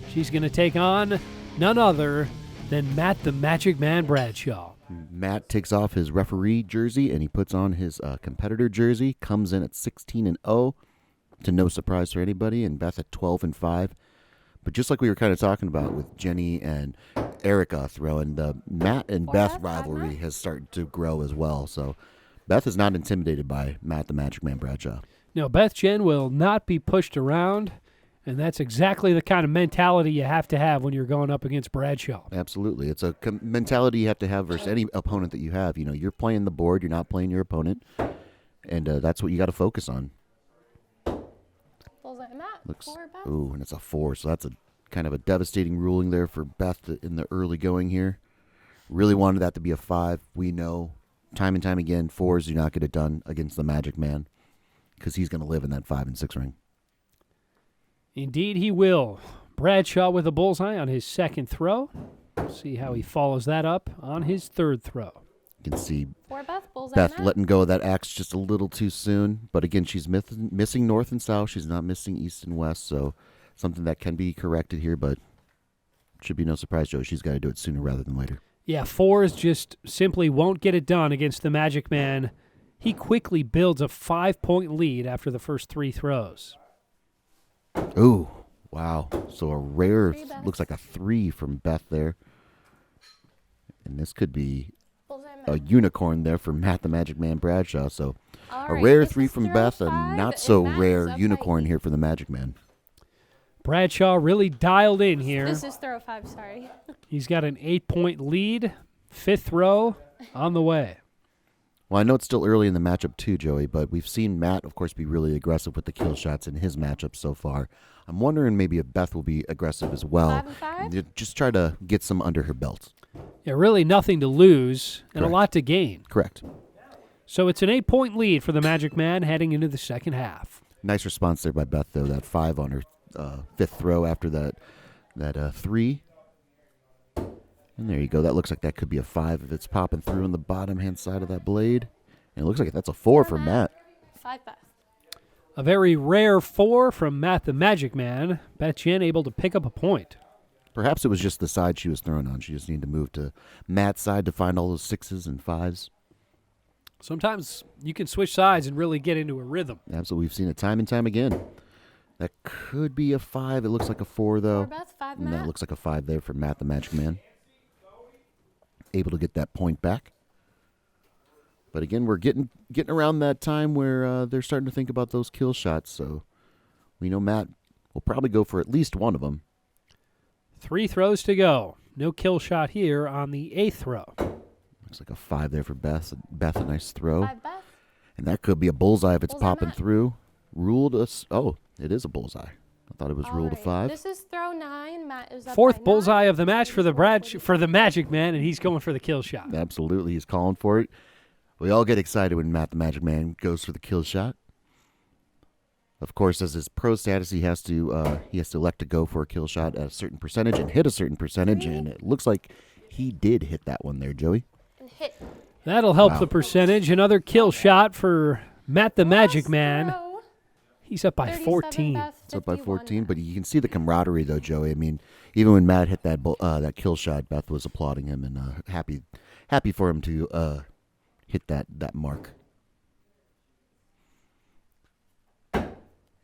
[SPEAKER 1] She's going to take on none other than Matt the Magic Man Bradshaw.
[SPEAKER 2] Matt takes off his referee jersey and he puts on his competitor jersey, comes in at 16-0 to no surprise for anybody, and Beth at 12-5. But just like we were kind of talking about with Jenny and Erica throwing, the Matt and Beth rivalry has started to grow as well. So Beth is not intimidated by Matt the Magic Man Bradshaw.
[SPEAKER 1] No, Beth Jen will not be pushed around, and that's exactly the kind of mentality you have to have when you're going up against Bradshaw.
[SPEAKER 2] Absolutely. It's a mentality you have to have versus any opponent that you have. You're playing the board, you're not playing your opponent, and that's what you got to focus on.
[SPEAKER 6] Bullseye, Matt.
[SPEAKER 2] Looks,
[SPEAKER 6] 4, Beth.
[SPEAKER 2] ooh, and it's a 4, so that's a kind of a devastating ruling there for Beth in the early going here. Really wanted that to be a 5. We know time and time again, 4s do not get it done against the Magic Man because he's going to live in that 5 and 6 ring.
[SPEAKER 1] Indeed, he will. Bradshaw with a bullseye on his 2nd throw. See how he follows that up on his 3rd throw.
[SPEAKER 2] You can see
[SPEAKER 6] 4, Beth. Bullseye,
[SPEAKER 2] Beth
[SPEAKER 6] Matt.
[SPEAKER 2] letting go of that axe just a little too soon. But again, she's missing north and south. She's not missing east and west. So something that can be corrected here, but should be no surprise, Joe. She's got to do it sooner rather than later.
[SPEAKER 1] Yeah, 4s just simply won't get it done against the Magic Man. He quickly builds a 5-point lead after the first 3 throws.
[SPEAKER 2] Ooh, Wow. So a rare,
[SPEAKER 6] Three, Beth.
[SPEAKER 2] looks like a 3 from Beth there. And this could be
[SPEAKER 6] Bullseye
[SPEAKER 2] a
[SPEAKER 6] Matt.
[SPEAKER 2] unicorn there for Matt the Magic Man Bradshaw. So
[SPEAKER 6] All
[SPEAKER 2] a
[SPEAKER 6] right,
[SPEAKER 2] rare
[SPEAKER 6] this
[SPEAKER 2] 3
[SPEAKER 6] is
[SPEAKER 2] from
[SPEAKER 6] throw
[SPEAKER 2] Beth, and
[SPEAKER 6] 5,
[SPEAKER 2] not
[SPEAKER 6] and
[SPEAKER 2] so
[SPEAKER 6] Matt is
[SPEAKER 2] rare
[SPEAKER 6] up by
[SPEAKER 2] unicorn
[SPEAKER 6] 8.
[SPEAKER 2] here for the Magic Man.
[SPEAKER 1] Bradshaw really dialed in here.
[SPEAKER 6] This is throw 5, sorry.
[SPEAKER 1] He's got an 8-point lead. 5th throw on the way.
[SPEAKER 2] Well, I know it's still early in the matchup too, Joey, but we've seen Matt, of course, be really aggressive with the kill shots in his matchup so far. I'm wondering maybe if Beth will be aggressive as well.
[SPEAKER 6] 5 and 5?
[SPEAKER 2] Just try to get some under her belt.
[SPEAKER 1] Yeah, really nothing to lose and
[SPEAKER 2] Correct.
[SPEAKER 1] a lot to gain.
[SPEAKER 2] Correct.
[SPEAKER 1] So it's an 8-point lead for the Magic Man heading into the second half.
[SPEAKER 2] Nice response there by Beth, though. That 5 on her 5th throw after that 3. And there you go. That looks like that could be a 5 if it's popping through on the bottom-hand side of that blade. And it looks like that's a 4 for Matt.
[SPEAKER 6] 5 Beth.
[SPEAKER 1] A very rare 4 from Matt the Magic Man. Beth Jen able to pick up a point.
[SPEAKER 2] Perhaps it was just the side she was throwing on. She just needed to move to Matt's side to find all those 6s and 5s.
[SPEAKER 1] Sometimes you can switch sides and really get into a rhythm.
[SPEAKER 2] Absolutely. We've seen it time and time again. That could be a 5. It looks like a 4, though.
[SPEAKER 6] 4 Beth, 5
[SPEAKER 2] And that
[SPEAKER 6] Matt.
[SPEAKER 2] looks like a 5 there for Matt the Magic Man. Able to get that point back. But again, we're getting around that time where they're starting to think about those kill shots. So we know Matt will probably go for at least one of them.
[SPEAKER 1] 3 throws to go. No kill shot here on the 8th throw.
[SPEAKER 2] Looks like a 5 there for Beth. Beth, a nice throw.
[SPEAKER 6] 5 Beth.
[SPEAKER 2] And that could be a bullseye if it's
[SPEAKER 6] Bullseye
[SPEAKER 2] popping
[SPEAKER 6] Matt.
[SPEAKER 2] through. Ruled us. Oh, it is a bullseye. I thought it was
[SPEAKER 6] All
[SPEAKER 2] ruled a
[SPEAKER 6] right,
[SPEAKER 2] 5.
[SPEAKER 6] This is throw 9. Matt is up
[SPEAKER 1] 4th
[SPEAKER 6] by 9.
[SPEAKER 1] bullseye of the match for the Magic Man, and he's going for the kill shot.
[SPEAKER 2] Absolutely. He's calling for it. We all get excited when Matt the Magic Man goes for the kill shot. Of course, as his pro status, he has to elect to go for a kill shot at a certain percentage and hit a certain percentage, and it looks like he did hit that one there, Joey.
[SPEAKER 6] And hit.
[SPEAKER 1] That'll help
[SPEAKER 2] Wow.
[SPEAKER 1] the percentage. Another kill shot for Matt the Magic
[SPEAKER 6] Last
[SPEAKER 1] Man.
[SPEAKER 6] throw,
[SPEAKER 1] He's up by
[SPEAKER 6] 37
[SPEAKER 1] 14.
[SPEAKER 6] Beth,
[SPEAKER 2] It's up by
[SPEAKER 6] 51
[SPEAKER 2] 14, but you can see the camaraderie, though, Joey. I mean, even when Matt hit that kill shot, Beth was applauding him and happy for him to hit that mark.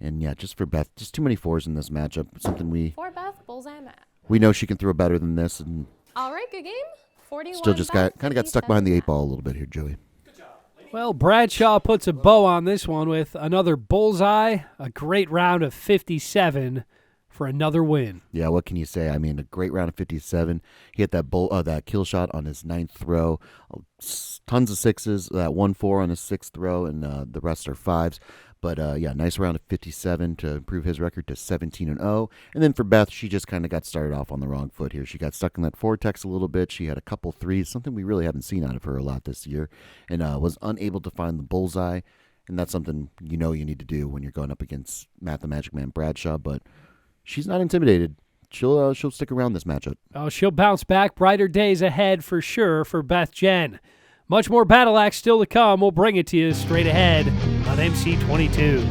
[SPEAKER 2] And yeah, just for Beth, just too many 4s in this matchup. Something
[SPEAKER 6] 4 Beth, bullseye Matt.
[SPEAKER 2] we know she can throw better than this, and
[SPEAKER 6] All right, good game. 41
[SPEAKER 2] still just
[SPEAKER 6] Beth,
[SPEAKER 2] kind of got stuck behind the 8
[SPEAKER 6] 57
[SPEAKER 2] ball a little bit here, Joey.
[SPEAKER 1] Well, Bradshaw puts a bow on this one with another bullseye. A great round of 57 for another win.
[SPEAKER 2] Yeah, what can you say? I mean, a great round of 57. He hit that kill shot on his 9th throw. Tons of 6s. That 1-4 on his 6th throw, and the rest are 5s. But yeah, nice round of 57 to improve his record to 17-0. And then for Beth, she just kind of got started off on the wrong foot here. She got stuck in that vortex a little bit. She had a couple 3s, something we really haven't seen out of her a lot this year, and was unable to find the bullseye. And that's something you need to do when you're going up against Matt the Magic Man Bradshaw. But she's not intimidated. She'll stick around this matchup.
[SPEAKER 1] Oh, she'll bounce back. Brighter days ahead for sure for Beth Jen. Much more Battle Axe still to come. We'll bring it to you straight ahead on MC22.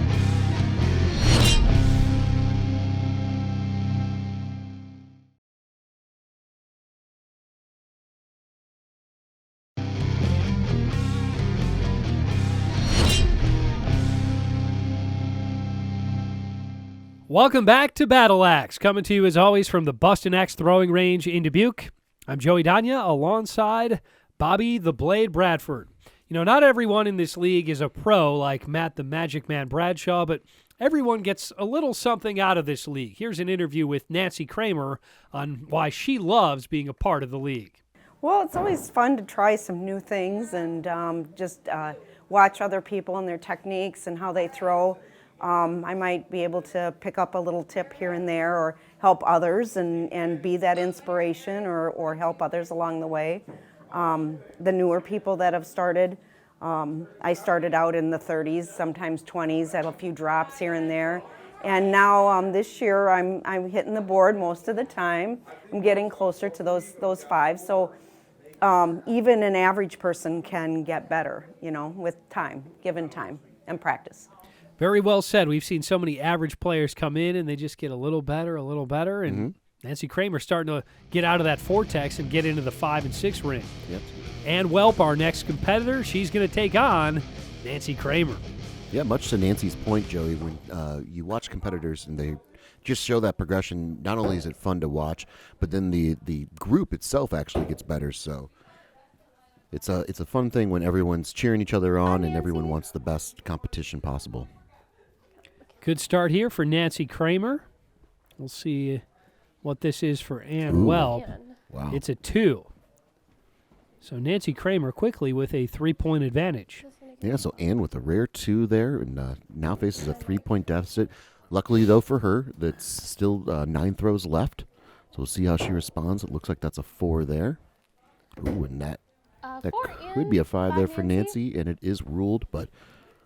[SPEAKER 1] Welcome back to Battle Axe, coming to you as always from the Bustin' Axe Throwing Range in Dubuque. I'm Joey Danya alongside Bobby the Blade Bradford. You know, not everyone in this league is a pro like Matt the Magic Man Bradshaw, but everyone gets a little something out of this league. Here's an interview with Nancy Kramer on why she loves being a part of the league.
[SPEAKER 8] Well, it's always fun to try some new things and just watch other people and their techniques and how they throw. I might be able to pick up a little tip here and there or help others and be that inspiration or help others along the way. The newer people that have started, I started out in the 30s, sometimes 20s, had a few drops here and there. And now this year I'm hitting the board most of the time. I'm getting closer to those 5s. So even an average person can get better, with time, given time and practice.
[SPEAKER 1] Very well said. We've seen so many average players come in and they just get a little better. And Nancy Kramer's starting to get out of that vortex and get into the 5 and 6 ring.
[SPEAKER 2] Yep.
[SPEAKER 1] And Welp, our next competitor, she's going to take on Nancy Kramer.
[SPEAKER 2] Yeah, much to Nancy's point, Joey, when you watch competitors and just show that progression. Not only is it fun to watch, but then the group itself actually gets better. So it's a fun thing when everyone's cheering each other on and everyone wants the best competition possible.
[SPEAKER 1] Good start here for Nancy Kramer. We'll see what this is for Ann Welp.
[SPEAKER 2] Wow.
[SPEAKER 1] It's a 2. So Nancy Kramer quickly with a 3-point advantage.
[SPEAKER 2] Yeah, so Ann with a rare 2 there, and now faces a 3-point deficit. Luckily, though, for her, that's still 9 throws left. So we'll see how she responds. It looks like that's a 4 there. Ooh, and that could be a 5 there for Nancy, and it is ruled, but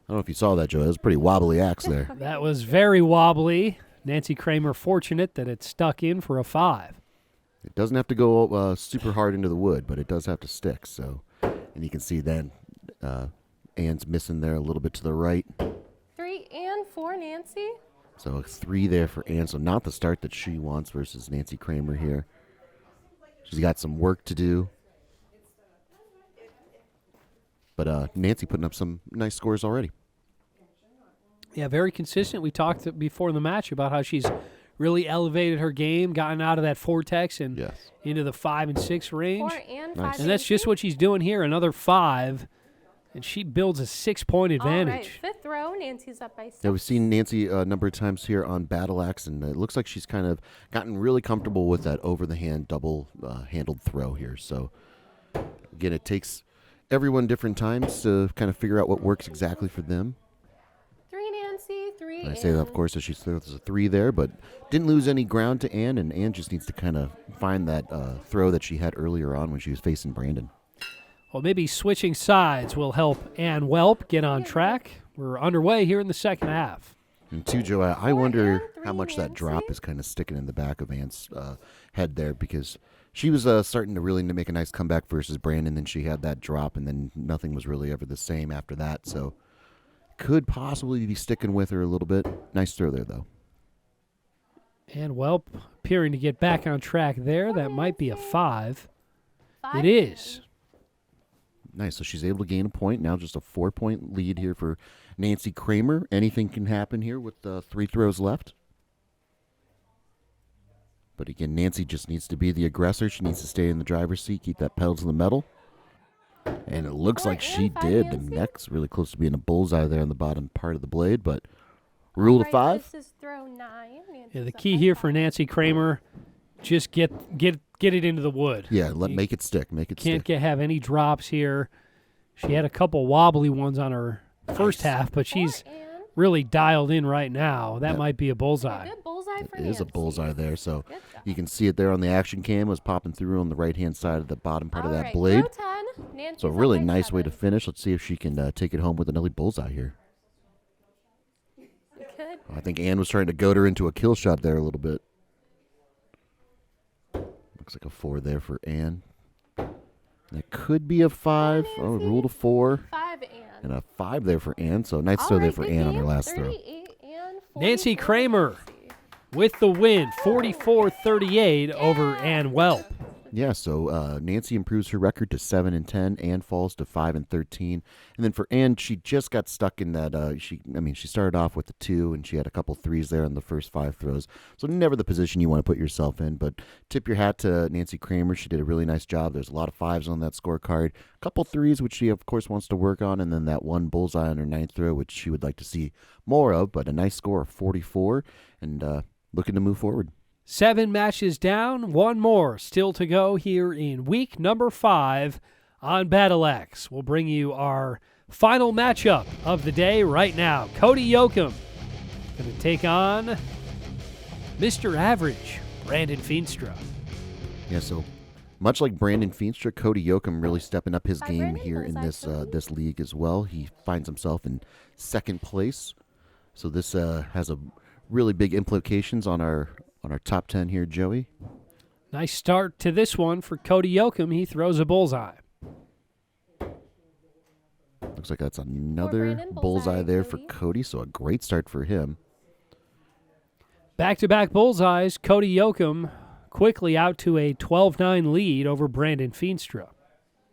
[SPEAKER 2] I don't know if you saw that, Joe. That was a pretty wobbly axe there.
[SPEAKER 1] That was very wobbly. Nancy Kramer fortunate that it stuck in for a 5.
[SPEAKER 2] It doesn't have to go super hard into the wood, but it does have to stick. So, and you can see then Ann's missing there a little bit to the right.
[SPEAKER 6] 3 and 4, Nancy.
[SPEAKER 2] So a 3 there for Ann. So not the start that she wants versus Nancy Kramer here. She's got some work to do. But Nancy putting up some nice scores already.
[SPEAKER 1] Yeah, very consistent. We talked before the match about how she's really elevated her game, gotten out of that vortex and into the 5 and 6 range.
[SPEAKER 6] 4 and 5.
[SPEAKER 2] Nice.
[SPEAKER 1] And that's just what she's doing here. Another 5, and she builds a 6-point advantage.
[SPEAKER 6] All right, 5th row, Nancy's up by 6.
[SPEAKER 2] Yeah, we've seen Nancy a number of times here on Battle Axe, and it looks like she's kind of gotten really comfortable with that over-the-hand double-handled throw here. So, again, it takes everyone different times to kind of figure out what works exactly for them.
[SPEAKER 6] 3 Nancy, 3
[SPEAKER 2] And I say that, of course, as she throws a 3 there, but didn't lose any ground to Ann, and Ann just needs to kind of find that throw that she had earlier on when she was facing Brandon.
[SPEAKER 1] Well, maybe switching sides will help Ann Welp get on track. We're underway here in the second half.
[SPEAKER 2] And too, Joe, I wonder how much that
[SPEAKER 6] Nancy.
[SPEAKER 2] drop is kind of sticking in the back of Ann's head there, because she was starting to really make a nice comeback versus Brandon, then she had that drop, and then nothing was really ever the same after that. So could possibly be sticking with her a little bit. Nice throw there, though.
[SPEAKER 1] Ann Welp appearing to get back on track there. That might be a 5.
[SPEAKER 6] 5
[SPEAKER 1] It is.
[SPEAKER 2] Nice. So she's able to gain a point. Now just a 4-point lead here for Nancy Kramer. Anything can happen here with 3 throws left. But again, Nancy just needs to be the aggressor. She needs to stay in the driver's seat, keep that pedal to the metal. And it looks like she did. The neck's really close to being a bullseye there on the bottom part of the blade, but rule of 5.
[SPEAKER 6] This is throw 9.
[SPEAKER 1] Yeah, the key here for Nancy Kramer, just get it into the wood.
[SPEAKER 2] Yeah, make it stick. Make it
[SPEAKER 1] Can't
[SPEAKER 2] stick.
[SPEAKER 1] have any drops here. She had a couple wobbly ones on her first half, but she's really dialed in right now. That might be a bullseye.
[SPEAKER 6] Good bullseye for
[SPEAKER 2] It
[SPEAKER 6] Nancy.
[SPEAKER 2] is a bullseye there, so
[SPEAKER 6] Good job.
[SPEAKER 2] you can see it there on the action cam. It was popping through on the right-hand side of the bottom part of
[SPEAKER 6] All
[SPEAKER 2] that
[SPEAKER 6] right,
[SPEAKER 2] blade.
[SPEAKER 6] throw 10. Nancy's
[SPEAKER 2] So a
[SPEAKER 6] up
[SPEAKER 2] really
[SPEAKER 6] by
[SPEAKER 2] nice way to
[SPEAKER 6] 7.
[SPEAKER 2] finish. Let's see if she can take it home with another bullseye here.
[SPEAKER 6] We could.
[SPEAKER 2] I think Ann was trying to goad her into a kill shot there a little bit. Looks like a 4 there for Ann. That could be a 5. Oh, ruled a 4.
[SPEAKER 6] 5
[SPEAKER 2] And a 5 there for Ann. So nice
[SPEAKER 6] All
[SPEAKER 2] throw there
[SPEAKER 6] right,
[SPEAKER 2] for
[SPEAKER 6] good
[SPEAKER 2] Ann on
[SPEAKER 6] game.
[SPEAKER 2] her last throw.
[SPEAKER 6] 38 and 44.
[SPEAKER 1] Nancy Kramer with the win, 44-38 over Ann Welp.
[SPEAKER 2] Yeah, so Nancy improves her record to 7-10. Ann falls to 5-13. And then for Ann, she just got stuck in that. She started off with the 2, and she had a couple 3s there in the first 5 throws. So never the position you want to put yourself in. But tip your hat to Nancy Kramer. She did a really nice job. There's a lot of 5s on that scorecard. A couple 3s, which she of course wants to work on, and then that one bullseye on her 9th throw, which she would like to see more of. But a nice score of 44, and looking to move forward.
[SPEAKER 1] 7 matches down, 1 more still to go here in week number 5 on Battle Axe. We'll bring you our final matchup of the day right now. Cody Yocum going to take on Mr. Average, Brandon Feenstra.
[SPEAKER 2] Yeah, so much like Brandon Feenstra, Cody Yocum really stepping up his game
[SPEAKER 6] Brandon,
[SPEAKER 2] here in
[SPEAKER 6] bullseye,
[SPEAKER 2] this league as well. He finds himself in 2nd place. So this has a really big implications on our top 10 here, Joey.
[SPEAKER 1] Nice start to this one for Cody Yocum. He throws a bullseye.
[SPEAKER 2] Looks like that's another
[SPEAKER 6] Brandon,
[SPEAKER 2] bullseye there for
[SPEAKER 6] Cody.
[SPEAKER 2] Cody, so a great start for him.
[SPEAKER 1] Back-to-back bullseyes, Cody Yocum quickly out to a 12-9 lead over Brandon Feenstra.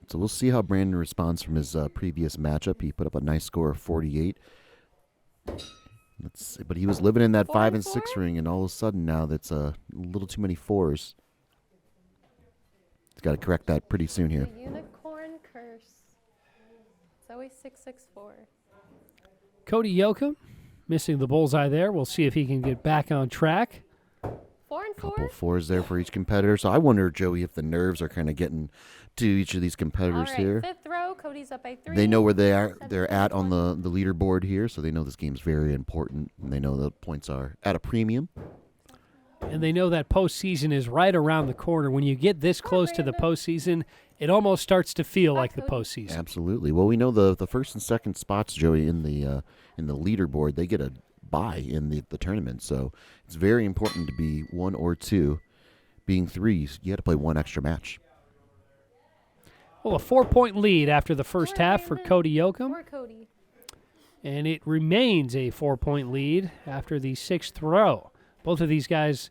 [SPEAKER 2] So we'll see how Brandon responds from his previous matchup. He put up a nice score of 48. Let's see. But he was living in that
[SPEAKER 6] 4
[SPEAKER 2] 5
[SPEAKER 6] and
[SPEAKER 2] and 6
[SPEAKER 6] 4?
[SPEAKER 2] ring, and all of a sudden now that's a little too many 4s. He's got to correct that pretty soon here.
[SPEAKER 6] The unicorn curse. It's always 664.
[SPEAKER 1] Cody Yocum missing the bullseye there. We'll see if he can get back on track.
[SPEAKER 6] 4 and 4.
[SPEAKER 2] Couple 4s there for each competitor. So I wonder, Joey, if the nerves are kind of getting to each of these
[SPEAKER 6] All
[SPEAKER 2] competitors
[SPEAKER 6] right,
[SPEAKER 2] here.
[SPEAKER 6] 5th row. Cody's up by 3.
[SPEAKER 2] They know where they're at on the leaderboard here, so they know this game's very important, and they know the points are at a premium.
[SPEAKER 1] And they know that postseason is right around the corner. When you get this close to the postseason, it almost starts to feel like the postseason.
[SPEAKER 2] Absolutely. Well, we know the first and second spots, Joey, in the leaderboard, they get a bye in the tournament. So it's very important to be 1 or 2. Being 3, you had to play 1 extra match.
[SPEAKER 1] Well, a 4-point lead after the first half for Cody Yocum.
[SPEAKER 6] For Cody.
[SPEAKER 1] And it remains a 4-point lead after the 6th row. Both of these guys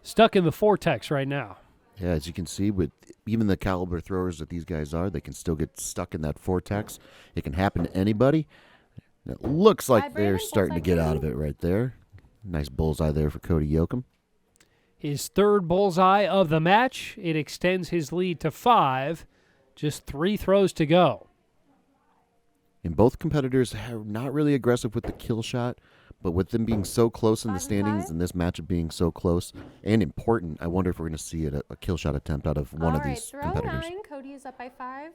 [SPEAKER 1] stuck in the vortex right now.
[SPEAKER 2] Yeah, as you can see, with even the caliber throwers that these guys are, they can still get stuck in that vortex. It can happen to anybody. It looks like they're starting to get out of it right there. Nice bullseye there for Cody Yocum.
[SPEAKER 1] His 3rd bullseye of the match. It extends his lead to 5. Just 3 throws to go.
[SPEAKER 2] And both competitors are not really aggressive with the kill shot, but with them being so close in the standings and this matchup being so close and important, I wonder if we're going to see a kill shot attempt out of one of these
[SPEAKER 6] throw
[SPEAKER 2] competitors.
[SPEAKER 6] 9. Cody is up by 5.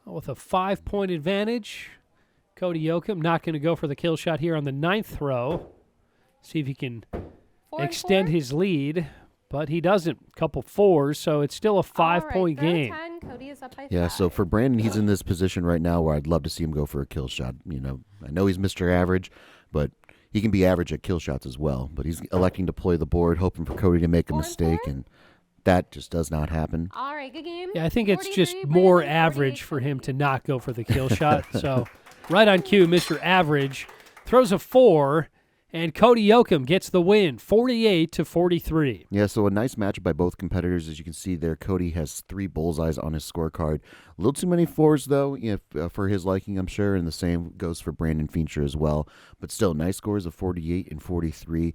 [SPEAKER 1] With a 5-point advantage, Cody Yocum not going to go for the kill shot here on the 9th throw. See if he can
[SPEAKER 6] 4 and
[SPEAKER 1] extend
[SPEAKER 6] 4.
[SPEAKER 1] his lead, but he doesn't. Couple 4s, so it's still a 5-point
[SPEAKER 6] throw
[SPEAKER 1] game.
[SPEAKER 6] 10. Cody is up by 5.
[SPEAKER 2] Yeah, so for Brandon, he's in this position right now where I'd love to see him go for a kill shot. You know, I know he's Mr. Average, but he can be average at kill shots as well. But he's electing to play the board, hoping for Cody to make a
[SPEAKER 6] 4 and
[SPEAKER 2] mistake,
[SPEAKER 6] 4?
[SPEAKER 2] and that just does not happen.
[SPEAKER 6] All right, good game.
[SPEAKER 1] Yeah, I think it's just
[SPEAKER 6] 43,
[SPEAKER 1] more
[SPEAKER 6] Brandon,
[SPEAKER 1] average
[SPEAKER 6] 48,
[SPEAKER 1] for him
[SPEAKER 6] Cody.
[SPEAKER 1] to not go for the kill shot. So right on cue, Mr. Average throws a 4, and Cody Yocum gets the win, 48-43.
[SPEAKER 2] Yeah, so a nice matchup by both competitors. As you can see there, Cody has 3 bullseyes on his scorecard. A little too many 4s, though, for his liking, I'm sure, and the same goes for Brandon Feenstra as well. But still, nice scores of 48 and 43.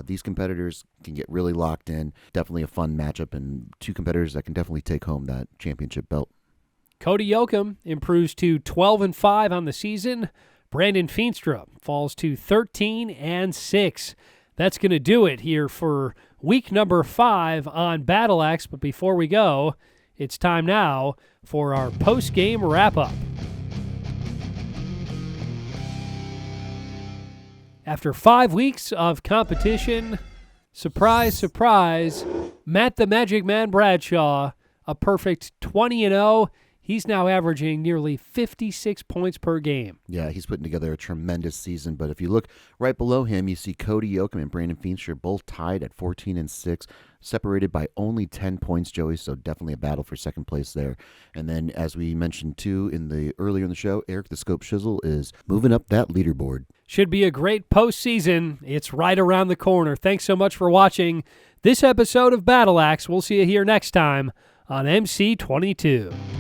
[SPEAKER 2] These competitors can get really locked in. Definitely a fun matchup, and 2 competitors that can definitely take home that championship belt.
[SPEAKER 1] Cody Yocum improves to 12-5 on the season. Brandon Feenstra falls to 13-6. That's going to do it here for week number 5 on Battle Axe. But before we go, it's time now for our post-game wrap-up. After 5 weeks of competition, surprise, surprise, Matt the Magic Man Bradshaw, a perfect 20-0. He's now averaging nearly 56 points per game.
[SPEAKER 2] Yeah, he's putting together a tremendous season. But if you look right below him, you see Cody Yocum and Brandon Feenstra both tied at 14-6, separated by only 10 points, Joey. So definitely a battle for second place there. And then, as we mentioned too earlier in the show, Eric the Scope Shizzle is moving up that leaderboard.
[SPEAKER 1] Should be a great postseason. It's right around the corner. Thanks so much for watching this episode of Battle Axe. We'll see you here next time on MC22.